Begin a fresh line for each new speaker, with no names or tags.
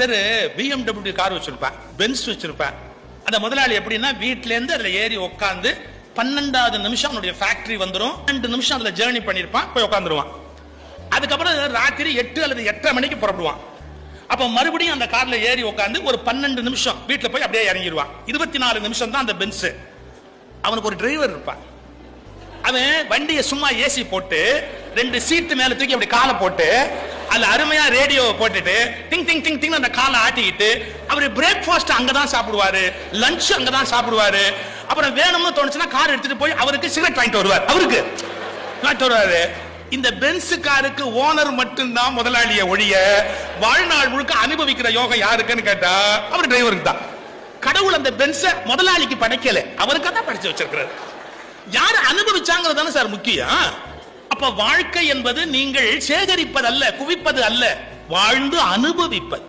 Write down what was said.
பேர் BMW car வச்சிருப்பேன், Benz வச்சிருப்பேன். அந்த முதலாளி எப்படின்னா வீட்டுல இருந்து அதுல ஏறி உட்காந்து 12வது நிமிஷம் அவனுடைய ஃபேக்டரி வந்துடும். 2 நிமிஷம் அதுல ஜேர்னி பண்ணிருப்பான், போய் உட்காந்துருவான். அதுக்கப்புறம் ராத்திரி 8 அல்லது 8:30 மணிக்கு புறப்படுவான். அப்ப மறுபடியும் அந்த கார்ல ஏறி உட்காந்து ஒரு 12 நிமிஷம் வீட்டுல போய் அப்படியே இறங்கிடுவான். 24 நிமிஷம் தான் அந்த பென்ஸ். அவனுக்கு ஒரு டிரைவர் இருப்பான். அவன் வண்டியை சும்மா ஏசி போட்டு 2 சீட்டு மேல தூக்கி அப்படி காலை போட்டு அதுல அருமையா ரேடியோ போட்டுட்டு டிங் டிங் டிங் டிங் அந்த காலை ஆட்டிக்கிட்டு அவரு பிரேக்ஃபாஸ்ட் அங்கதான் சாப்பிடுவாரு, லஞ்ச் அங்கதான் சாப்பிடுவாரு. அப்புறம் வேணும்னு தோணுச்சுன்னா கார் எடுத்துட்டு போய் அவருக்கு சிகரெட் வாங்கிட்டு வருவார். அவருக்கு வாங்கிட்டு வருவாரு. இந்த பென்ஸ் காருக்கு ஓனர் மட்டும்தான் முதலாளிய ஒழிய வாழ்நாள் முழுக்க அனுபவிக்கிற யோகம் யாருக்குன்னு கேட்டா அவர் டிரைவருக்கு தான். கடவுள் அந்த பென்ஸ முதலாளிக்கு படைக்கல, அவருக்கு தான் படைச்சு வச்சிருக்கிறார். யாரு அனுபவிச்சாங்கிறது தானே சார் முக்கியம். அப்ப வாழ்க்கை என்பது நீங்கள் சேகரிப்பது அல்ல, குவிப்பது அல்ல, வாழ்ந்து அனுபவிப்பது.